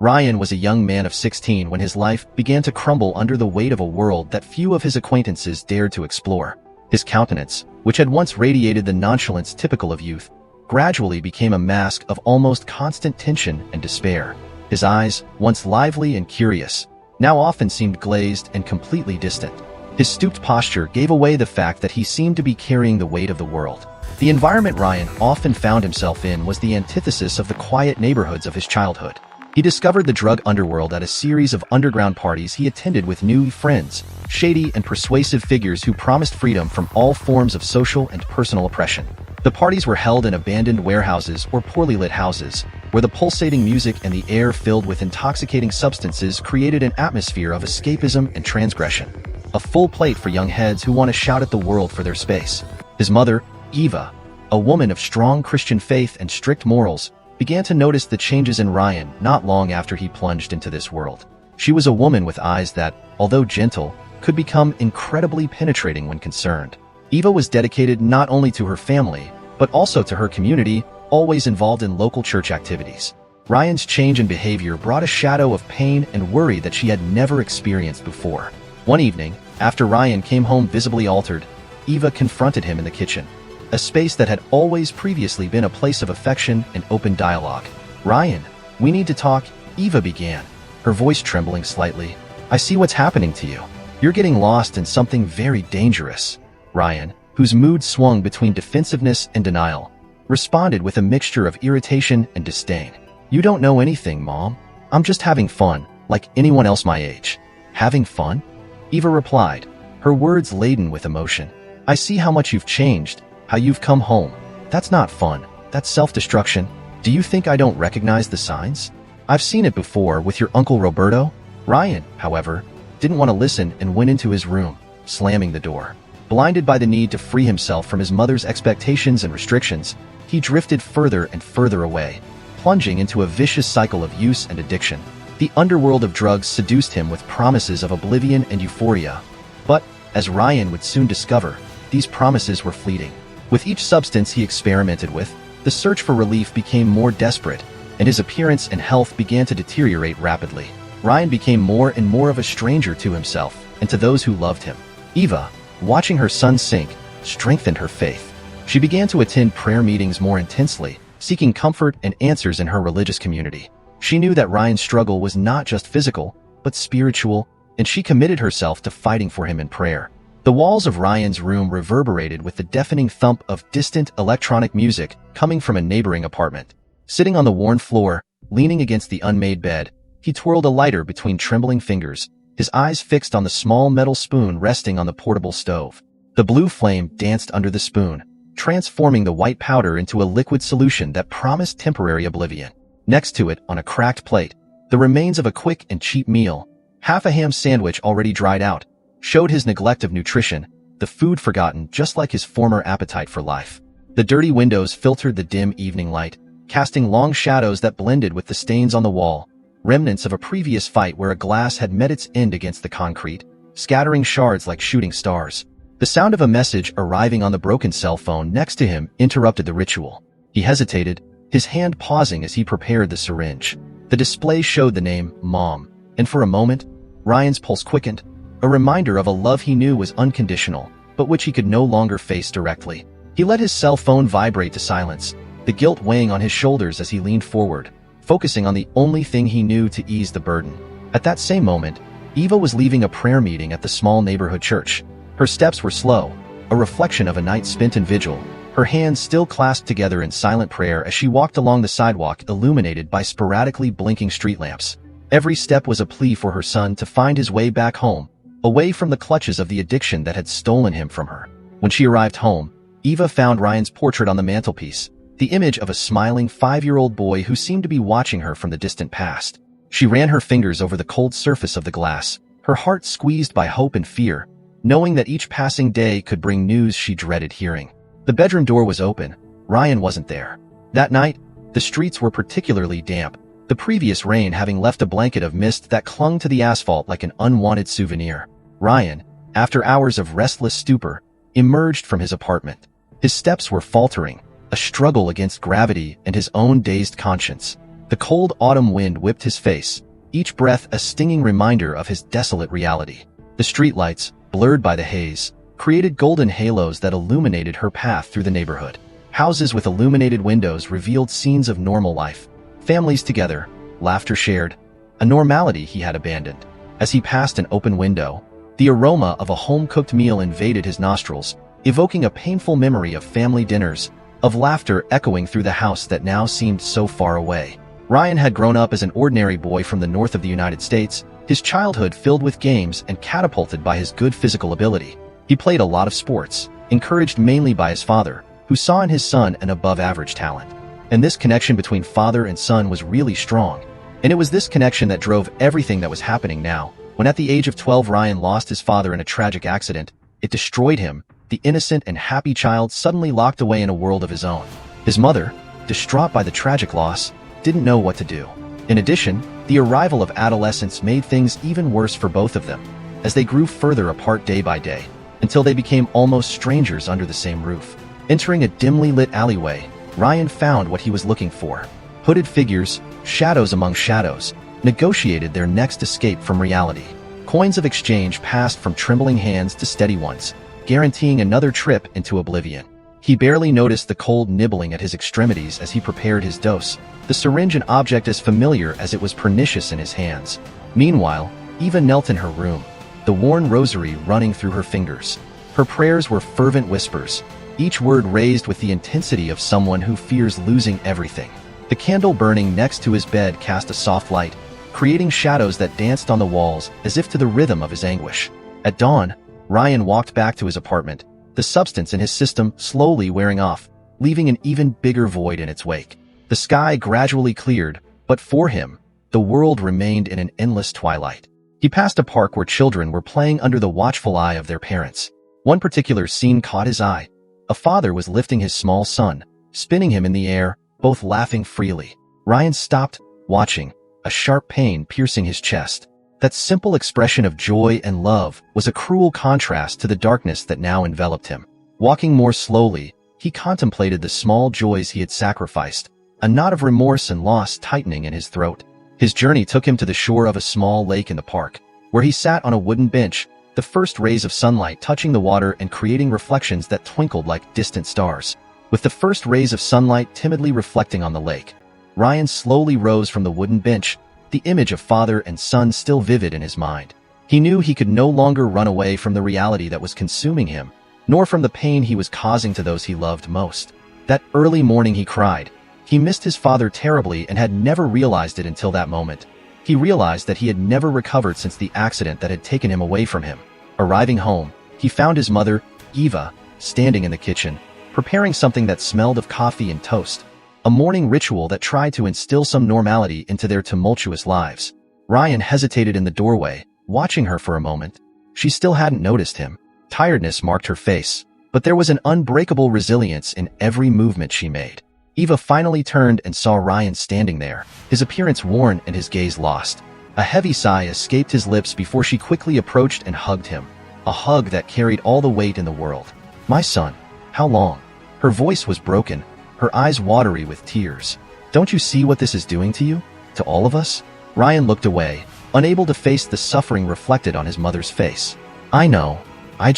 Ryan was a young man of 16 when his life began to crumble under the weight of a world that few of his acquaintances dared to explore. His countenance, which had once radiated the nonchalance typical of youth, gradually became a mask of almost constant tension and despair. His eyes, once lively and curious, now often seemed glazed and completely distant. His stooped posture gave away the fact that he seemed to be carrying the weight of the world. The environment Ryan often found himself in was the antithesis of the quiet neighborhoods of his childhood. He discovered the drug underworld at a series of underground parties he attended with new friends, shady and persuasive figures who promised freedom from all forms of social and personal oppression. The parties were held in abandoned warehouses or poorly lit houses, where the pulsating music and the air filled with intoxicating substances created an atmosphere of escapism and transgression. A full plate for young heads who want to shout at the world for their space. His mother, Eva, a woman of strong Christian faith and strict morals, began to notice the changes in Ryan not long after he plunged into this world. She was a woman with eyes that, although gentle, could become incredibly penetrating when concerned. Eva was dedicated not only to her family, but also to her community, always involved in local church activities. Ryan's change in behavior brought a shadow of pain and worry that she had never experienced before. One evening, after Ryan came home visibly altered, Eva confronted him in the kitchen, a space that had always previously been a place of affection and open dialogue. "Ryan, we need to talk," Eva began, her voice trembling slightly. "I see what's happening to you. You're getting lost in something very dangerous." Ryan, whose mood swung between defensiveness and denial, responded with a mixture of irritation and disdain. "You don't know anything, Mom. I'm just having fun, like anyone else my age." "Having fun?" Eva replied, her words laden with emotion. "I see how much you've changed, how you've come home. That's not fun. That's self-destruction. Do you think I don't recognize the signs? I've seen it before with your Uncle Roberto." Ryan, however, didn't want to listen and went into his room, slamming the door. Blinded by the need to free himself from his mother's expectations and restrictions, he drifted further and further away, plunging into a vicious cycle of use and addiction. The underworld of drugs seduced him with promises of oblivion and euphoria. But, as Ryan would soon discover, these promises were fleeting. With each substance he experimented with, the search for relief became more desperate, and his appearance and health began to deteriorate rapidly. Ryan became more and more of a stranger to himself and to those who loved him. Eva, watching her son sink, strengthened her faith. She began to attend prayer meetings more intensely, seeking comfort and answers in her religious community. She knew that Ryan's struggle was not just physical, but spiritual, and she committed herself to fighting for him in prayer. The walls of Ryan's room reverberated with the deafening thump of distant electronic music coming from a neighboring apartment. Sitting on the worn floor, leaning against the unmade bed, he twirled a lighter between trembling fingers, his eyes fixed on the small metal spoon resting on the portable stove. The blue flame danced under the spoon, transforming the white powder into a liquid solution that promised temporary oblivion. Next to it, on a cracked plate, the remains of a quick and cheap meal, half a ham sandwich already dried out, showed his neglect of nutrition, the food forgotten just like his former appetite for life. The dirty windows filtered the dim evening light, casting long shadows that blended with the stains on the wall, remnants of a previous fight where a glass had met its end against the concrete, scattering shards like shooting stars. The sound of a message arriving on the broken cell phone next to him interrupted the ritual. He hesitated, his hand pausing as he prepared the syringe. The display showed the name Mom, and for a moment, Ryan's pulse quickened, a reminder of a love he knew was unconditional, but which he could no longer face directly. He let his cell phone vibrate to silence, the guilt weighing on his shoulders as he leaned forward, focusing on the only thing he knew to ease the burden. At that same moment, Eva was leaving a prayer meeting at the small neighborhood church. Her steps were slow, a reflection of a night spent in vigil, her hands still clasped together in silent prayer as she walked along the sidewalk illuminated by sporadically blinking street lamps. Every step was a plea for her son to find his way back home, away from the clutches of the addiction that had stolen him from her. When she arrived home, Eva found Ryan's portrait on the mantelpiece, the image of a smiling 5-year-old boy who seemed to be watching her from the distant past. She ran her fingers over the cold surface of the glass, her heart squeezed by hope and fear, knowing that each passing day could bring news she dreaded hearing. The bedroom door was open. Ryan wasn't there. That night, the streets were particularly damp, the previous rain having left a blanket of mist that clung to the asphalt like an unwanted souvenir. Ryan, after hours of restless stupor, emerged from his apartment. His steps were faltering, a struggle against gravity and his own dazed conscience. The cold autumn wind whipped his face, each breath a stinging reminder of his desolate reality. The streetlights, blurred by the haze, created golden halos that illuminated her path through the neighborhood. Houses with illuminated windows revealed scenes of normal life. Families together, laughter shared, a normality he had abandoned. As he passed an open window, the aroma of a home-cooked meal invaded his nostrils, evoking a painful memory of family dinners, of laughter echoing through the house that now seemed so far away. Ryan had grown up as an ordinary boy from the north of the United States, his childhood filled with games and catapulted by his good physical ability. He played a lot of sports, encouraged mainly by his father, who saw in his son an above-average talent. And this connection between father and son was really strong. And it was this connection that drove everything that was happening now. When at the age of 12 Ryan lost his father in a tragic accident, it destroyed him. The innocent and happy child suddenly locked away in a world of his own. His mother, distraught by the tragic loss, didn't know what to do. In addition, the arrival of adolescence made things even worse for both of them, as they grew further apart day by day, until they became almost strangers under the same roof. Entering a dimly lit alleyway, Ryan found what he was looking for. Hooded figures, shadows among shadows, negotiated their next escape from reality. Coins of exchange passed from trembling hands to steady ones, guaranteeing another trip into oblivion. He barely noticed the cold nibbling at his extremities as he prepared his dose, the syringe an object as familiar as it was pernicious in his hands. Meanwhile, Eva knelt in her room, the worn rosary running through her fingers. Her prayers were fervent whispers, each word raised with the intensity of someone who fears losing everything. The candle burning next to his bed cast a soft light, creating shadows that danced on the walls as if to the rhythm of his anguish. At dawn, Ryan walked back to his apartment, the substance in his system slowly wearing off, leaving an even bigger void in its wake. The sky gradually cleared, but for him, the world remained in an endless twilight. He passed a park where children were playing under the watchful eye of their parents. One particular scene caught his eye. A father was lifting his small son, spinning him in the air, both laughing freely. Ryan stopped, watching, a sharp pain piercing his chest. That simple expression of joy and love was a cruel contrast to the darkness that now enveloped him. Walking more slowly, he contemplated the small joys he had sacrificed, a knot of remorse and loss tightening in his throat. His journey took him to the shore of a small lake in the park, where he sat on a wooden bench, the first rays of sunlight touching the water and creating reflections that twinkled like distant stars. With the first rays of sunlight timidly reflecting on the lake, Ryan slowly rose from the wooden bench, the image of father and son still vivid in his mind. He knew he could no longer run away from the reality that was consuming him, nor from the pain he was causing to those he loved most. That early morning he cried. He missed his father terribly and had never realized it until that moment. He realized that he had never recovered since the accident that had taken him away from him. Arriving home, he found his mother, Eva, standing in the kitchen, preparing something that smelled of coffee and toast. A morning ritual that tried to instill some normality into their tumultuous lives. Ryan hesitated in the doorway, watching her for a moment. She still hadn't noticed him. Tiredness marked her face, but there was an unbreakable resilience in every movement she made. Eva finally turned and saw Ryan standing there, his appearance worn and his gaze lost. A heavy sigh escaped his lips before she quickly approached and hugged him. A hug that carried all the weight in the world. "My son, how long?" Her voice was broken, her eyes watery with tears. "Don't you see what this is doing to you? To all of us?" Ryan looked away, unable to face the suffering reflected on his mother's face. "I know. I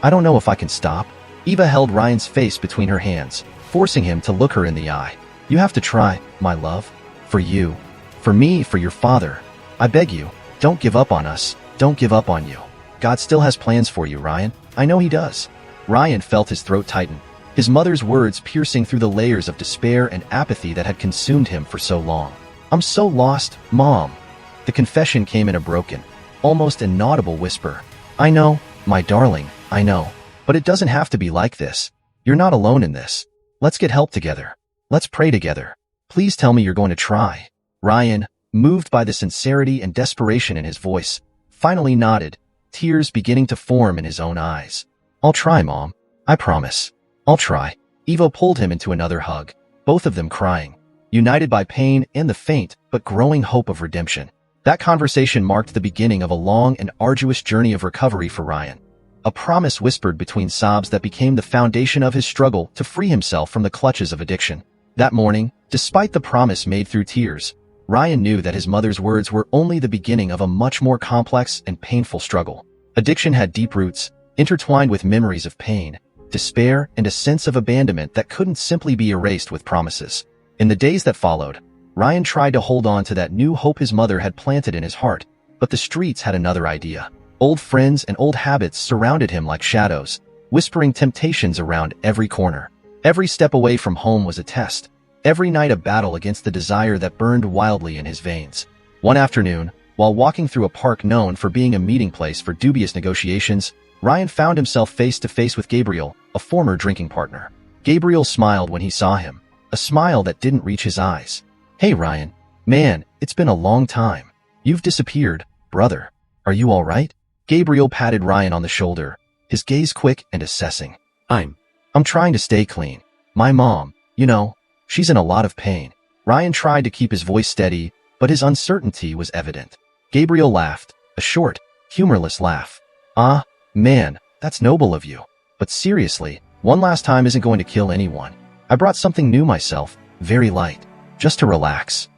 don't know if I can stop." Eva held Ryan's face between her hands, forcing him to look her in the eye. "You have to try, my love. For you. For me, for your father. I beg you, don't give up on us. Don't give up on you. God still has plans for you, Ryan. I know he does." Ryan felt his throat tighten, his mother's words piercing through the layers of despair and apathy that had consumed him for so long. "I'm so lost, Mom." The confession came in a broken, almost inaudible whisper. "I know, my darling, I know. But it doesn't have to be like this. You're not alone in this. Let's get help together. Let's pray together. Please tell me you're going to try." Ryan, moved by the sincerity and desperation in his voice, finally nodded, tears beginning to form in his own eyes. "I'll try, Mom. I promise. I'll try." Eva pulled him into another hug, both of them crying, united by pain and the faint but growing hope of redemption. That conversation marked the beginning of a long and arduous journey of recovery for Ryan. A promise whispered between sobs that became the foundation of his struggle to free himself from the clutches of addiction. That morning, Despite the promise made through tears, Ryan knew that his mother's words were only the beginning of a much more complex and painful struggle. Addiction had deep roots, intertwined with memories of pain, despair, and a sense of abandonment that couldn't simply be erased with promises. In the days that followed, Ryan tried to hold on to that new hope his mother had planted in his heart, but the streets had another idea. Old friends and old habits surrounded him like shadows, whispering temptations around every corner. Every step away from home was a test, every night a battle against the desire that burned wildly in his veins. One afternoon, while walking through a park known for being a meeting place for dubious negotiations, Ryan found himself face to face with Gabriel, a former drinking partner. Gabriel smiled when he saw him, a smile that didn't reach his eyes. "Hey Ryan, man, it's been a long time. You've disappeared, brother. Are you all right?" Gabriel patted Ryan on the shoulder, his gaze quick and assessing. I'm trying to stay clean. My mom, she's in a lot of pain." Ryan tried to keep his voice steady, but his uncertainty was evident. Gabriel laughed, a short, humorless laugh. "Ah, man, that's noble of you. But seriously, one last time isn't going to kill anyone. I brought something new myself, very light. Just to relax,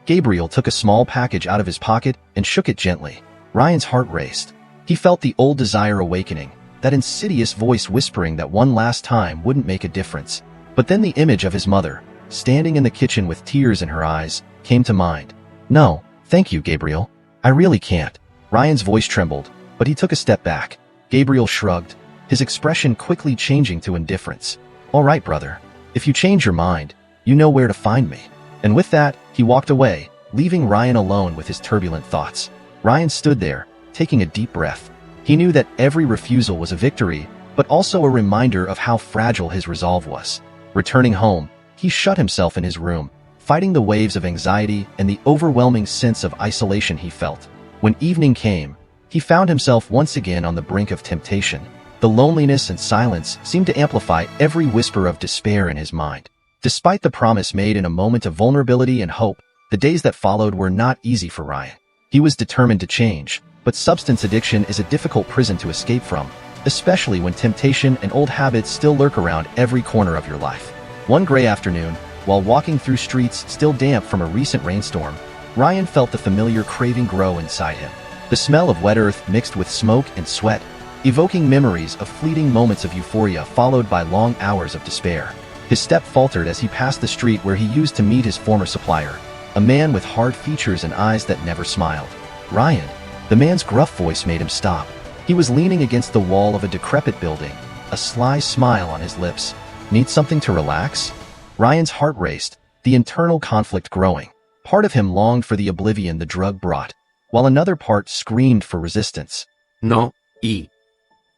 Gabriel took a small package out of his pocket and shook it gently. Ryan's heart raced. He felt the old desire awakening, that insidious voice whispering that one last time wouldn't make a difference. But then the image of his mother, standing in the kitchen with tears in her eyes, came to mind. "No, thank you, Gabriel. I really can't." Ryan's voice trembled, but he took a step back. Gabriel shrugged, his expression quickly changing to indifference. "All right, brother. If you change your mind, you know where to find me." And with that, he walked away, leaving Ryan alone with his turbulent thoughts. Ryan stood there, taking a deep breath. He knew that every refusal was a victory, but also a reminder of how fragile his resolve was. Returning home, he shut himself in his room, fighting the waves of anxiety and the overwhelming sense of isolation he felt. When evening came, he found himself once again on the brink of temptation. The loneliness and silence seemed to amplify every whisper of despair in his mind. Despite the promise made in a moment of vulnerability and hope, the days that followed were not easy for Ryan. He was determined to change, but substance addiction is a difficult prison to escape from, especially when temptation and old habits still lurk around every corner of your life. One gray afternoon, while walking through streets still damp from a recent rainstorm, Ryan felt the familiar craving grow inside him. The smell of wet earth mixed with smoke and sweat, evoking memories of fleeting moments of euphoria followed by long hours of despair. His step faltered as he passed the street where he used to meet his former supplier, a man with hard features and eyes that never smiled. "Ryan." The man's gruff voice made him stop. He was leaning against the wall of a decrepit building, a sly smile on his lips. "Need something to relax?" Ryan's heart raced, the internal conflict growing. Part of him longed for the oblivion the drug brought, while another part screamed for resistance. No,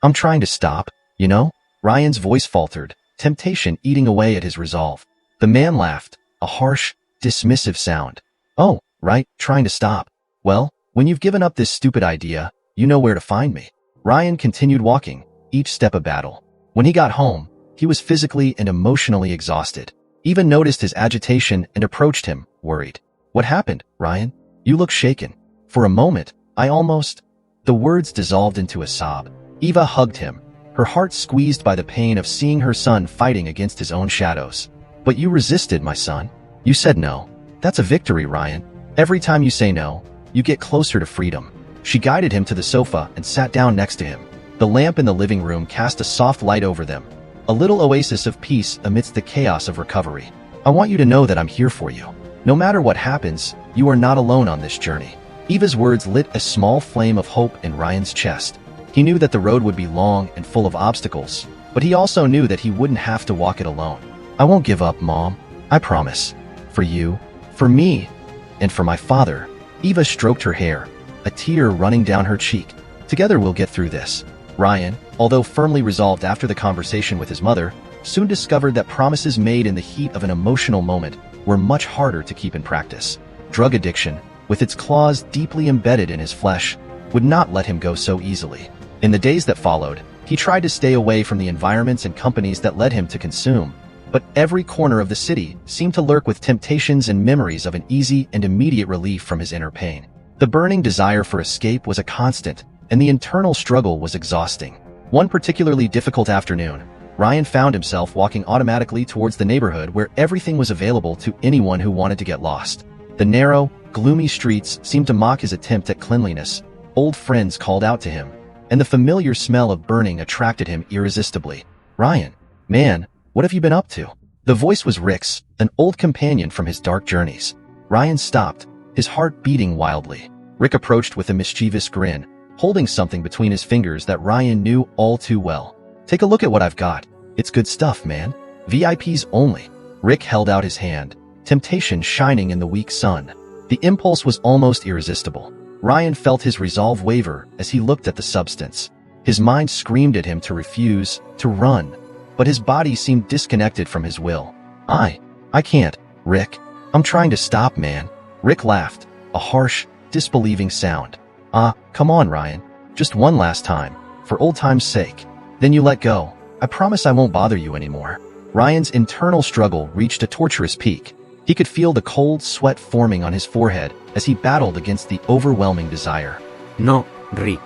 I'm trying to stop, Ryan's voice faltered, temptation eating away at his resolve. The man laughed, a harsh, dismissive sound. "Oh, right, trying to stop. Well, when you've given up this stupid idea, you know where to find me." Ryan continued walking, each step a battle. When he got home, he was physically and emotionally exhausted. Eva noticed his agitation and approached him, worried. "What happened, Ryan? You look shaken." For a moment, The words dissolved into a sob. Eva hugged him, her heart squeezed by the pain of seeing her son fighting against his own shadows. "But you resisted, my son. You said no. That's a victory, Ryan. Every time you say no, you get closer to freedom." She guided him to the sofa and sat down next to him. The lamp in the living room cast a soft light over them, a little oasis of peace amidst the chaos of recovery. "I want you to know that I'm here for you. No matter what happens, you are not alone on this journey." Eva's words lit a small flame of hope in Ryan's chest. He knew that the road would be long and full of obstacles, but he also knew that he wouldn't have to walk it alone. "I won't give up, Mom. I promise. For you, for me, and for my father." Eva stroked her hair, a tear running down her cheek. "Together we'll get through this." Ryan, although firmly resolved after the conversation with his mother, soon discovered that promises made in the heat of an emotional moment were much harder to keep in practice. Drug addiction, with its claws deeply embedded in his flesh, would not let him go so easily. In the days that followed, he tried to stay away from the environments and companies that led him to consume, but every corner of the city seemed to lurk with temptations and memories of an easy and immediate relief from his inner pain. The burning desire for escape was a constant, and the internal struggle was exhausting. One particularly difficult afternoon, Ryan found himself walking automatically towards the neighborhood where everything was available to anyone who wanted to get lost. The narrow, gloomy streets seemed to mock his attempt at cleanliness. Old friends called out to him, and the familiar smell of burning attracted him irresistibly. "Ryan, man, what have you been up to?" The voice was Rick's, an old companion from his dark journeys. Ryan stopped, his heart beating wildly. Rick approached with a mischievous grin, holding something between his fingers that Ryan knew all too well. "Take a look at what I've got. It's good stuff, man. VIPs only." Rick held out his hand, temptation shining in the weak sun. The impulse was almost irresistible. Ryan felt his resolve waver as he looked at the substance. His mind screamed at him to refuse, to run, but his body seemed disconnected from his will. I can't, Rick. I'm trying to stop, man." Rick laughed, a harsh, disbelieving sound. Come on, Ryan. Just one last time, for old time's sake. Then you let go. I promise I won't bother you anymore." Ryan's internal struggle reached a torturous peak. He could feel the cold sweat forming on his forehead as he battled against the overwhelming desire. No, Rick.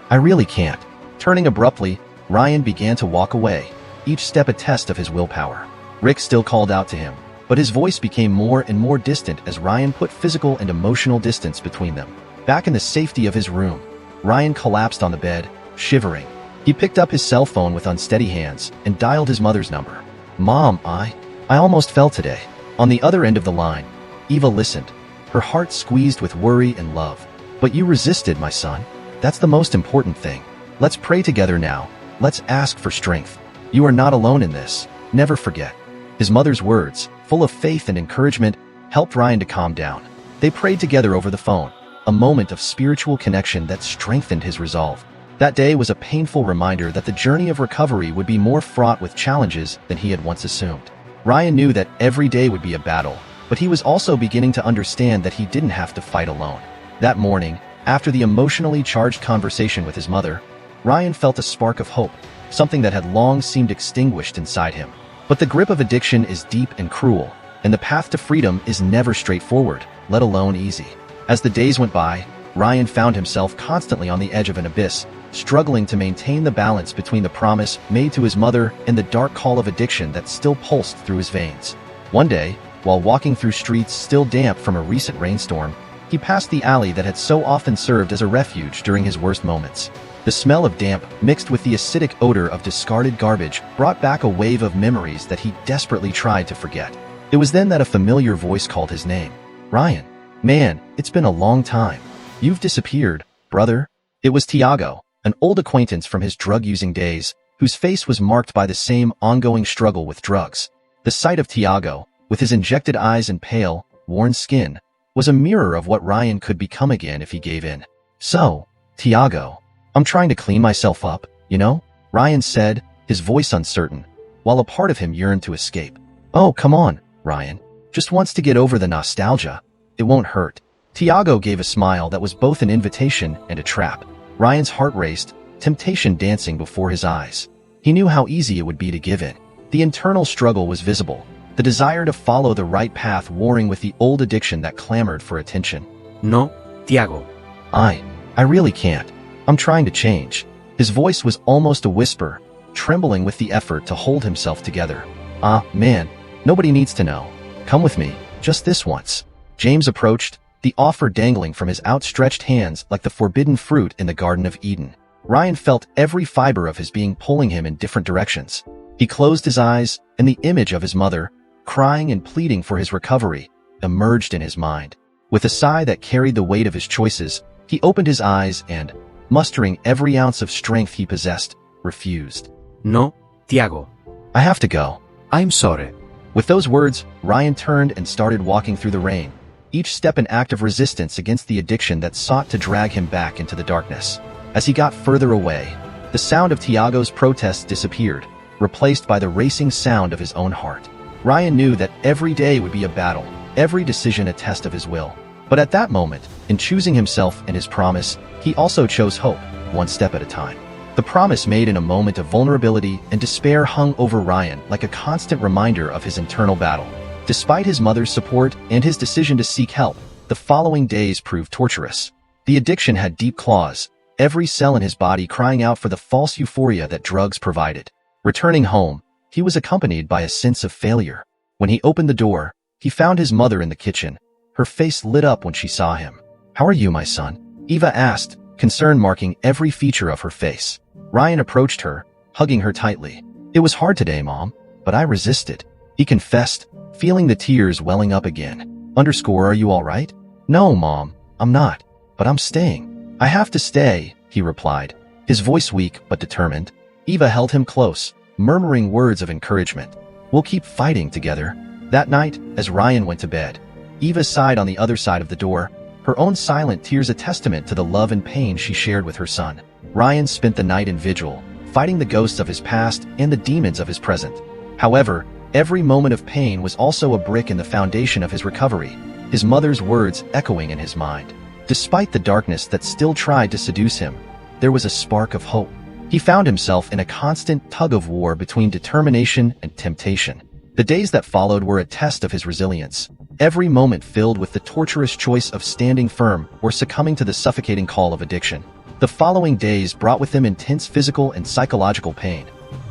"I really can't." Turning abruptly, Ryan began to walk away, each step a test of his willpower. Rick still called out to him, but his voice became more and more distant as Ryan put physical and emotional distance between them. Back in the safety of his room, Ryan collapsed on the bed, shivering. He picked up his cell phone with unsteady hands and dialed his mother's number. "Mom, I almost fell today." On the other end of the line, Eva listened, her heart squeezed with worry and love. "But you resisted, my son. That's the most important thing. Let's pray together now. Let's ask for strength. You are not alone in this. Never forget." His mother's words, full of faith and encouragement, helped Ryan to calm down. They prayed together over the phone, a moment of spiritual connection that strengthened his resolve. That day was a painful reminder that the journey of recovery would be more fraught with challenges than he had once assumed. Ryan knew that every day would be a battle, but he was also beginning to understand that he didn't have to fight alone. That morning, after the emotionally charged conversation with his mother, Ryan felt a spark of hope, something that had long seemed extinguished inside him. But the grip of addiction is deep and cruel, and the path to freedom is never straightforward, let alone easy. As the days went by, Ryan found himself constantly on the edge of an abyss, struggling to maintain the balance between the promise made to his mother and the dark call of addiction that still pulsed through his veins. One day, while walking through streets still damp from a recent rainstorm, he passed the alley that had so often served as a refuge during his worst moments. The smell of damp, mixed with the acidic odor of discarded garbage, brought back a wave of memories that he desperately tried to forget. It was then that a familiar voice called his name. "Ryan, man, it's been a long time. You've disappeared, brother." It was Tiago, an old acquaintance from his drug-using days, whose face was marked by the same ongoing struggle with drugs. The sight of Tiago, with his injected eyes and pale, worn skin, was a mirror of what Ryan could become again if he gave in. "So, Tiago, I'm trying to clean myself up, you know?" Ryan said, his voice uncertain, while a part of him yearned to escape. "Oh, come on, Ryan. Just wants to get over the nostalgia. It won't hurt." Tiago gave a smile that was both an invitation and a trap. Ryan's heart raced, temptation dancing before his eyes. He knew how easy it would be to give in. The internal struggle was visible, the desire to follow the right path warring with the old addiction that clamored for attention. No, Tiago. I really can't. I'm trying to change." His voice was almost a whisper, trembling with the effort to hold himself together. Man, nobody needs to know. Come with me, just this once." James approached, the offer dangling from his outstretched hands like the forbidden fruit in the Garden of Eden. Ryan felt every fiber of his being pulling him in different directions. He closed his eyes, and the image of his mother, crying and pleading for his recovery, emerged in his mind. With a sigh that carried the weight of his choices, he opened his eyes and, mustering every ounce of strength he possessed, refused. No, Tiago. "I have to go." I'm sorry. With those words, Ryan turned and started walking through the rain, each step an act of resistance against the addiction that sought to drag him back into the darkness. As he got further away, the sound of Tiago's protests disappeared, replaced by the racing sound of his own heart. Ryan knew that every day would be a battle, every decision a test of his will. But at that moment, in choosing himself and his promise, he also chose hope, one step at a time. The promise made in a moment of vulnerability and despair hung over Ryan like a constant reminder of his internal battle. Despite his mother's support and his decision to seek help, the following days proved torturous. The addiction had deep claws, every cell in his body crying out for the false euphoria that drugs provided. Returning home, he was accompanied by a sense of failure. When he opened the door, he found his mother in the kitchen. Her face lit up when she saw him. "How are you, my son?" Eva asked, concern marking every feature of her face. Ryan approached her, hugging her tightly. "It was hard today, Mom, but I resisted," he confessed, feeling the tears welling up again. "Are you all right?" "No, Mom, I'm not, but I'm staying." "I have to stay," he replied, his voice weak but determined. Eva held him close, murmuring words of encouragement. "We'll keep fighting together." That night, as Ryan went to bed, Eva sighed on the other side of the door, her own silent tears a testament to the love and pain she shared with her son. Ryan spent the night in vigil, fighting the ghosts of his past and the demons of his present. However, every moment of pain was also a brick in the foundation of his recovery, his mother's words echoing in his mind. Despite the darkness that still tried to seduce him, there was a spark of hope. He found himself in a constant tug-of-war between determination and temptation. The days that followed were a test of his resilience, every moment filled with the torturous choice of standing firm or succumbing to the suffocating call of addiction. The following days brought with them intense physical and psychological pain,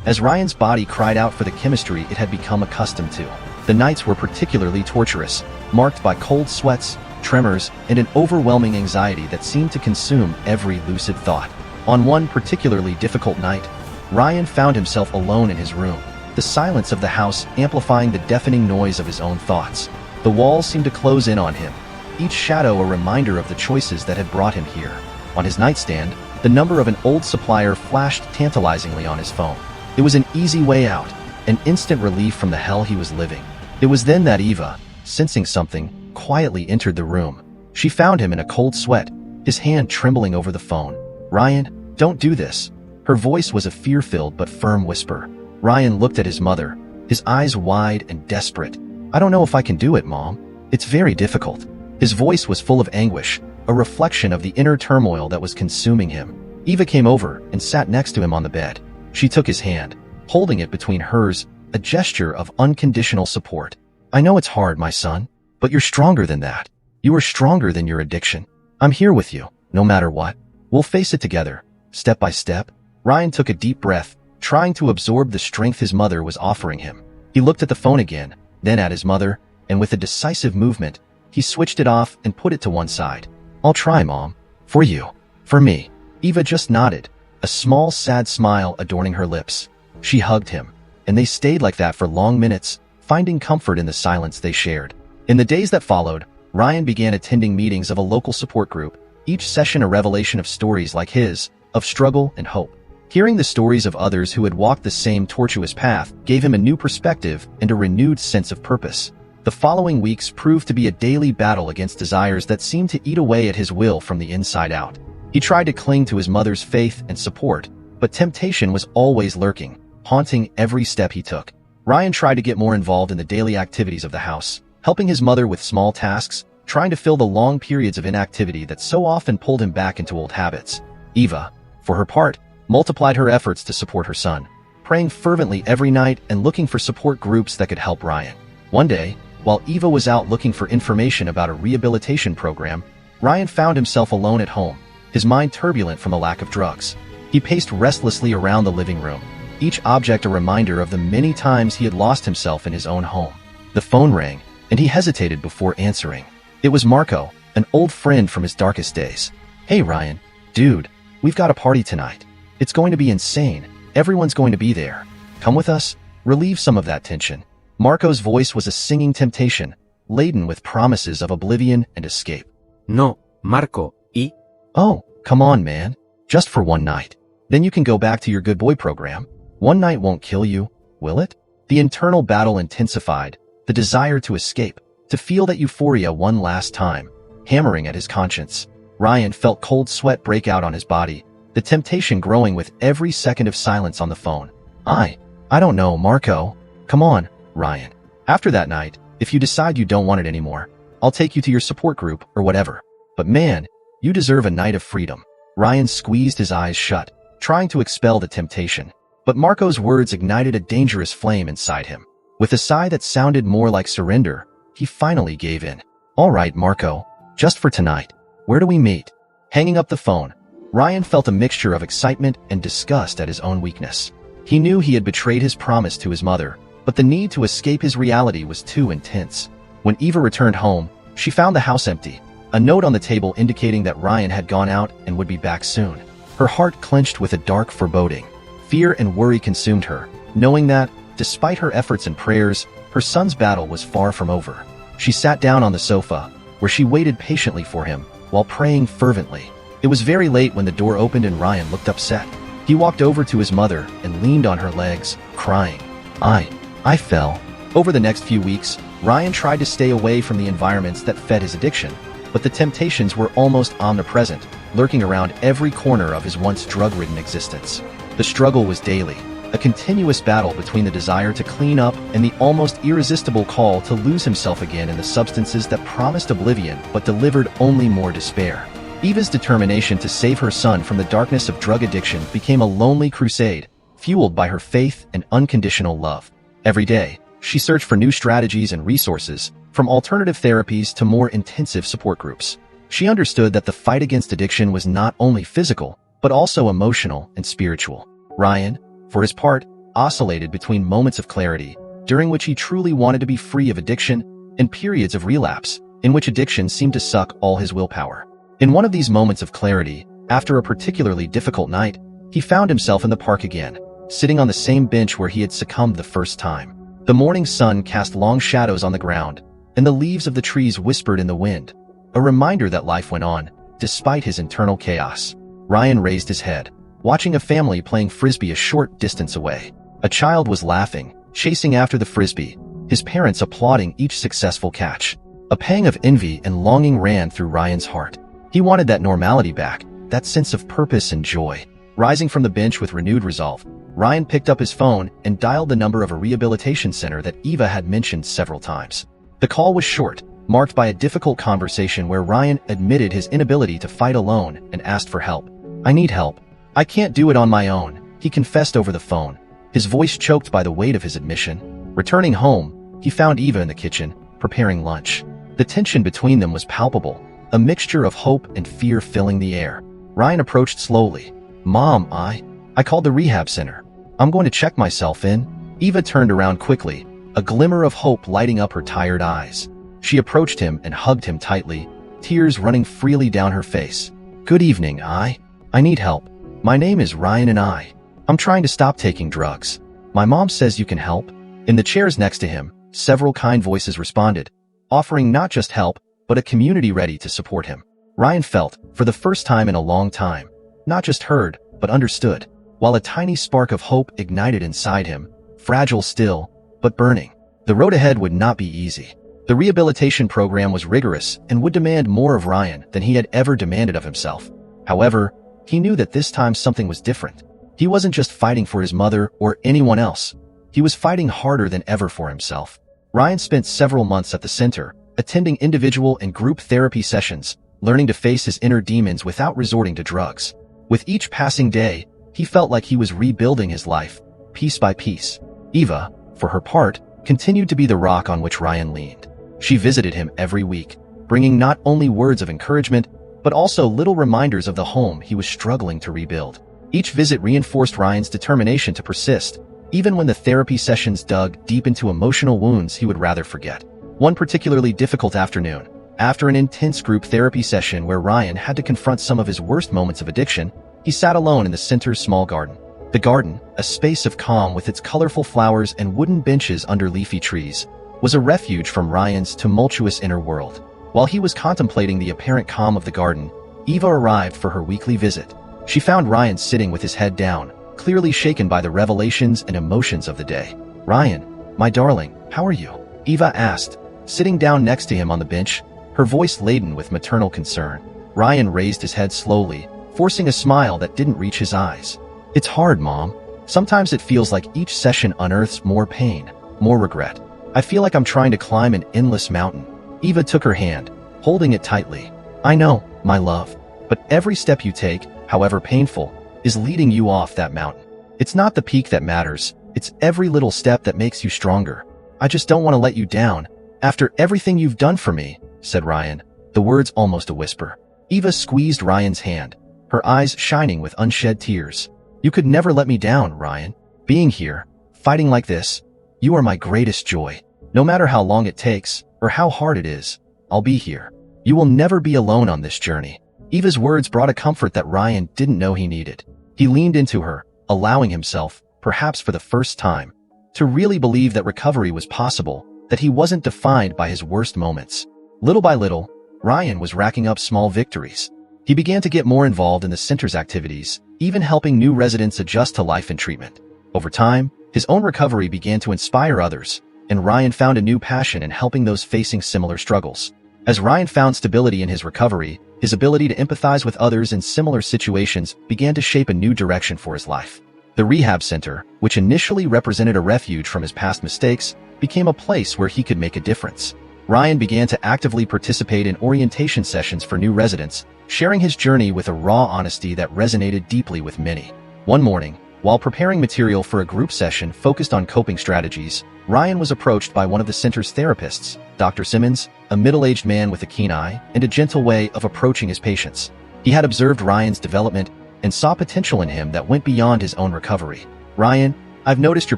as Ryan's body cried out for the chemistry it had become accustomed to. The nights were particularly torturous, marked by cold sweats, tremors, and an overwhelming anxiety that seemed to consume every lucid thought. On one particularly difficult night, Ryan found himself alone in his room, the silence of the house amplifying the deafening noise of his own thoughts. The walls seemed to close in on him, each shadow a reminder of the choices that had brought him here. On his nightstand, the number of an old supplier flashed tantalizingly on his phone. It was an easy way out, an instant relief from the hell he was living. It was then that Eva, sensing something, quietly entered the room. She found him in a cold sweat, his hand trembling over the phone. "Ryan, don't do this." Her voice was a fear-filled but firm whisper. Ryan looked at his mother, his eyes wide and desperate. "I don't know if I can do it, Mom. It's very difficult." His voice was full of anguish, a reflection of the inner turmoil that was consuming him. Eva came over and sat next to him on the bed. She took his hand, holding it between hers, a gesture of unconditional support. "I know it's hard, my son, but you're stronger than that. You are stronger than your addiction. I'm here with you, no matter what. We'll face it together, step by step." Ryan took a deep breath, trying to absorb the strength his mother was offering him. He looked at the phone again, then at his mother, and with a decisive movement, he switched it off and put it to one side. "I'll try, Mom. For you. For me." Eva just nodded, a small sad smile adorning her lips. She hugged him, and they stayed like that for long minutes, finding comfort in the silence they shared. In the days that followed, Ryan began attending meetings of a local support group, each session a revelation of stories like his, of struggle and hope. Hearing the stories of others who had walked the same tortuous path gave him a new perspective and a renewed sense of purpose. The following weeks proved to be a daily battle against desires that seemed to eat away at his will from the inside out. He tried to cling to his mother's faith and support, but temptation was always lurking, haunting every step he took. Ryan tried to get more involved in the daily activities of the house, helping his mother with small tasks, trying to fill the long periods of inactivity that so often pulled him back into old habits. Eva, for her part, multiplied her efforts to support her son, praying fervently every night and looking for support groups that could help Ryan. One day, while Eva was out looking for information about a rehabilitation program, Ryan found himself alone at home, his mind turbulent from the lack of drugs. He paced restlessly around the living room, each object a reminder of the many times he had lost himself in his own home. The phone rang, and he hesitated before answering. It was Marco, an old friend from his darkest days. "Hey Ryan, dude, we've got a party tonight. It's going to be insane. Everyone's going to be there. Come with us, relieve some of that tension." Marco's voice was a singing temptation, laden with promises of oblivion and escape. No, Marco, y... "Oh, come on, man. Just for one night. Then you can go back to your good boy program. One night won't kill you, will it?" The internal battle intensified, the desire to escape, to feel that euphoria one last time, hammering at his conscience. Ryan felt cold sweat break out on his body, the temptation growing with every second of silence on the phone. I don't know, Marco. Come on, Ryan. After that night, if you decide you don't want it anymore, I'll take you to your support group or whatever. But man, you deserve a night of freedom." Ryan squeezed his eyes shut, trying to expel the temptation. But Marco's words ignited a dangerous flame inside him. With a sigh that sounded more like surrender, he finally gave in. "All right, Marco, just for tonight. Where do we meet?" Hanging up the phone, Ryan felt a mixture of excitement and disgust at his own weakness. He knew he had betrayed his promise to his mother, but the need to escape his reality was too intense. When Eva returned home, she found the house empty, a note on the table indicating that Ryan had gone out and would be back soon. Her heart clenched with a dark foreboding. Fear and worry consumed her, knowing that, despite her efforts and prayers, her son's battle was far from over. She sat down on the sofa, where she waited patiently for him, while praying fervently. It was very late when the door opened and Ryan looked upset. He walked over to his mother and leaned on her legs, crying. I fell. Over the next few weeks, Ryan tried to stay away from the environments that fed his addiction, but the temptations were almost omnipresent, lurking around every corner of his once drug-ridden existence. The struggle was daily, a continuous battle between the desire to clean up and the almost irresistible call to lose himself again in the substances that promised oblivion but delivered only more despair. Eva's determination to save her son from the darkness of drug addiction became a lonely crusade, fueled by her faith and unconditional love. Every day, she searched for new strategies and resources, from alternative therapies to more intensive support groups. She understood that the fight against addiction was not only physical, but also emotional and spiritual. Ryan, for his part, oscillated between moments of clarity, during which he truly wanted to be free of addiction, and periods of relapse, in which addiction seemed to suck all his willpower. In one of these moments of clarity, after a particularly difficult night, he found himself in the park again, sitting on the same bench where he had succumbed the first time. The morning sun cast long shadows on the ground, and the leaves of the trees whispered in the wind, a reminder that life went on, despite his internal chaos. Ryan raised his head, watching a family playing frisbee a short distance away. A child was laughing, chasing after the frisbee, his parents applauding each successful catch. A pang of envy and longing ran through Ryan's heart. He wanted that normality back, that sense of purpose and joy. Rising from the bench with renewed resolve, Ryan picked up his phone and dialed the number of a rehabilitation center that Eva had mentioned several times. The call was short, marked by a difficult conversation where Ryan admitted his inability to fight alone and asked for help. "I need help. I can't do it on my own," he confessed over the phone, his voice choked by the weight of his admission. Returning home, he found Eva in the kitchen, preparing lunch. The tension between them was palpable, a mixture of hope and fear filling the air. Ryan approached slowly. "Mom, I called the rehab center. I'm going to check myself in." Eva turned around quickly, a glimmer of hope lighting up her tired eyes. She approached him and hugged him tightly, tears running freely down her face. "Good evening, I need help. My name is Ryan and I'm trying to stop taking drugs. My mom says you can help." In the chairs next to him, several kind voices responded, offering not just help, but a community ready to support him. Ryan felt, for the first time in a long time, not just heard, but understood, while a tiny spark of hope ignited inside him, fragile still, but burning. The road ahead would not be easy. The rehabilitation program was rigorous and would demand more of Ryan than he had ever demanded of himself. However, he knew that this time something was different. He wasn't just fighting for his mother or anyone else. He was fighting harder than ever for himself. Ryan spent several months at the center, attending individual and group therapy sessions, learning to face his inner demons without resorting to drugs. With each passing day, he felt like he was rebuilding his life, piece by piece. Eva, for her part, continued to be the rock on which Ryan leaned. She visited him every week, bringing not only words of encouragement, but also little reminders of the home he was struggling to rebuild. Each visit reinforced Ryan's determination to persist, even when the therapy sessions dug deep into emotional wounds he would rather forget. One particularly difficult afternoon, after an intense group therapy session where Ryan had to confront some of his worst moments of addiction, he sat alone in the center's small garden. The garden, a space of calm with its colorful flowers and wooden benches under leafy trees, was a refuge from Ryan's tumultuous inner world. While he was contemplating the apparent calm of the garden, Eva arrived for her weekly visit. She found Ryan sitting with his head down, clearly shaken by the revelations and emotions of the day. "Ryan, my darling, how are you?" Eva asked, sitting down next to him on the bench, her voice laden with maternal concern. Ryan raised his head slowly, forcing a smile that didn't reach his eyes. "It's hard, Mom. Sometimes it feels like each session unearths more pain, more regret. I feel like I'm trying to climb an endless mountain." Eva took her hand, holding it tightly. "I know, my love, but every step you take, however painful, is leading you off that mountain. It's not the peak that matters, it's every little step that makes you stronger. I just don't want to let you down, after everything you've done for me," said Ryan, the words almost a whisper. Eva squeezed Ryan's hand, her eyes shining with unshed tears. "You could never let me down, Ryan. Being here, fighting like this, you are my greatest joy. No matter how long it takes, or how hard it is, I'll be here. You will never be alone on this journey. Eva's words brought a comfort that Ryan didn't know he needed. He leaned into her, allowing himself, perhaps for the first time, to really believe that recovery was possible, that he wasn't defined by his worst moments. Little by little, Ryan was racking up small victories. He began to get more involved in the center's activities, even helping new residents adjust to life and treatment. Over time, his own recovery began to inspire others, and Ryan found a new passion in helping those facing similar struggles. As Ryan found stability in his recovery, his ability to empathize with others in similar situations began to shape a new direction for his life. The rehab center, which initially represented a refuge from his past mistakes, became a place where he could make a difference. Ryan began to actively participate in orientation sessions for new residents, sharing his journey with a raw honesty that resonated deeply with many. One morning, while preparing material for a group session focused on coping strategies, Ryan was approached by one of the center's therapists, Dr. Simmons, a middle-aged man with a keen eye and a gentle way of approaching his patients. He had observed Ryan's development and saw potential in him that went beyond his own recovery. "Ryan, I've noticed your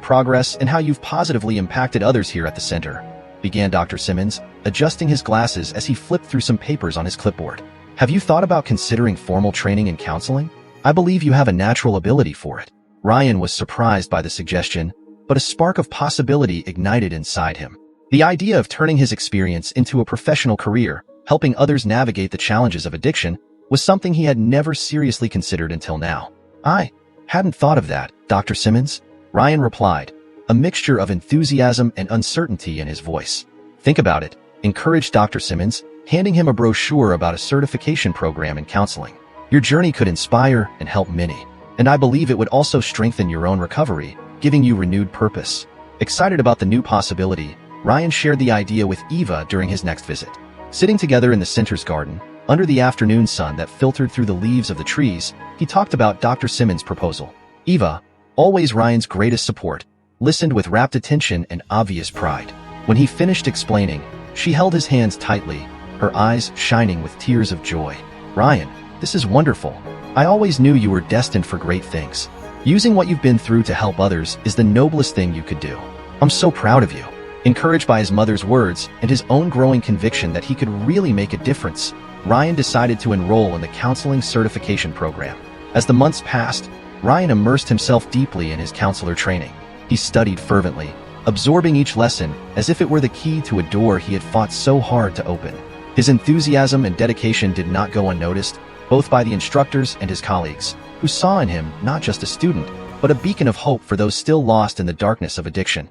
progress and how you've positively impacted others here at the center," began Dr. Simmons, adjusting his glasses as he flipped through some papers on his clipboard. "Have you thought about considering formal training in counseling? I believe you have a natural ability for it." Ryan was surprised by the suggestion, but a spark of possibility ignited inside him. The idea of turning his experience into a professional career, helping others navigate the challenges of addiction, was something he had never seriously considered until now. "I hadn't thought of that, Dr. Simmons," Ryan replied, a mixture of enthusiasm and uncertainty in his voice. "Think about it," encouraged Dr. Simmons, handing him a brochure about a certification program in counseling. "Your journey could inspire and help many, and I believe it would also strengthen your own recovery, giving you renewed purpose." Excited about the new possibility, Ryan shared the idea with Eva during his next visit. Sitting together in the center's garden, under the afternoon sun that filtered through the leaves of the trees, he talked about Dr. Simmons' proposal. Eva, always Ryan's greatest support, listened with rapt attention and obvious pride. When he finished explaining, she held his hands tightly, her eyes shining with tears of joy. "Ryan, this is wonderful. I always knew you were destined for great things. Using what you've been through to help others is the noblest thing you could do. I'm so proud of you." Encouraged by his mother's words and his own growing conviction that he could really make a difference, Ryan decided to enroll in the counseling certification program. As the months passed, Ryan immersed himself deeply in his counselor training. He studied fervently, absorbing each lesson as if it were the key to a door he had fought so hard to open. His enthusiasm and dedication did not go unnoticed, both by the instructors and his colleagues, who saw in him not just a student, but a beacon of hope for those still lost in the darkness of addiction.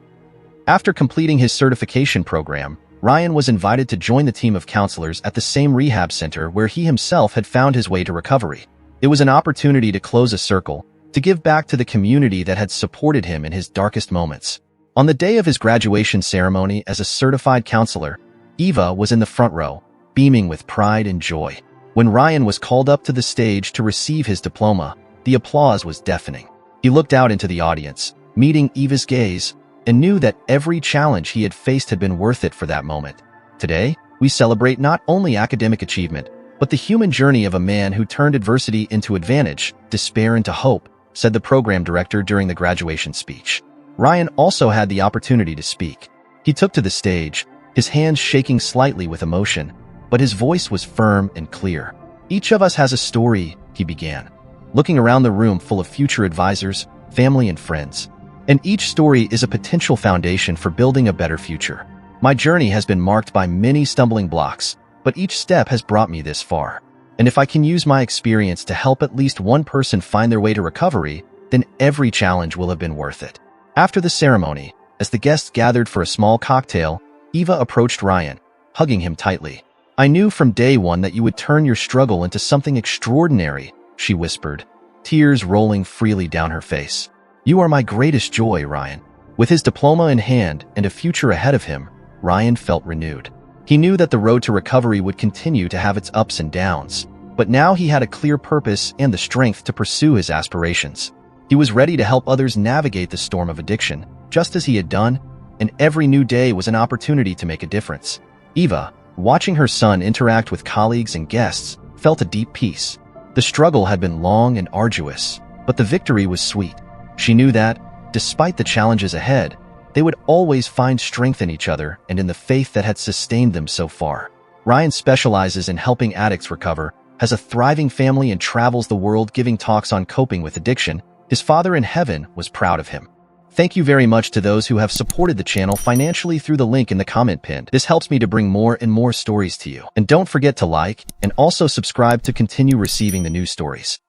After completing his certification program, Ryan was invited to join the team of counselors at the same rehab center where he himself had found his way to recovery. It was an opportunity to close a circle, to give back to the community that had supported him in his darkest moments. On the day of his graduation ceremony as a certified counselor, Eva was in the front row, beaming with pride and joy. When Ryan was called up to the stage to receive his diploma, the applause was deafening. He looked out into the audience, meeting Eva's gaze, and knew that every challenge he had faced had been worth it for that moment. "Today, we celebrate not only academic achievement, but the human journey of a man who turned adversity into advantage, despair into hope," said the program director during the graduation speech. Ryan also had the opportunity to speak. He took to the stage, his hands shaking slightly with emotion, but his voice was firm and clear. "Each of us has a story," he began, looking around the room full of future advisors, family, and friends. "And each story is a potential foundation for building a better future. My journey has been marked by many stumbling blocks, but each step has brought me this far. And if I can use my experience to help at least one person find their way to recovery, then every challenge will have been worth it." After the ceremony, as the guests gathered for a small cocktail, Eva approached Ryan, hugging him tightly. "I knew from day one that you would turn your struggle into something extraordinary," she whispered, tears rolling freely down her face. "You are my greatest joy, Ryan." With his diploma in hand and a future ahead of him, Ryan felt renewed. He knew that the road to recovery would continue to have its ups and downs, but now he had a clear purpose and the strength to pursue his aspirations. He was ready to help others navigate the storm of addiction, just as he had done, and every new day was an opportunity to make a difference. Eva, watching her son interact with colleagues and guests, felt a deep peace. The struggle had been long and arduous, but the victory was sweet. She knew that, despite the challenges ahead, they would always find strength in each other and in the faith that had sustained them so far. Ryan specializes in helping addicts recover, has a thriving family, and travels the world giving talks on coping with addiction. His Father in heaven was proud of him. Thank you very much to those who have supported the channel financially through the link in the comment pinned. This helps me to bring more and more stories to you. And don't forget to like and also subscribe to continue receiving the new stories.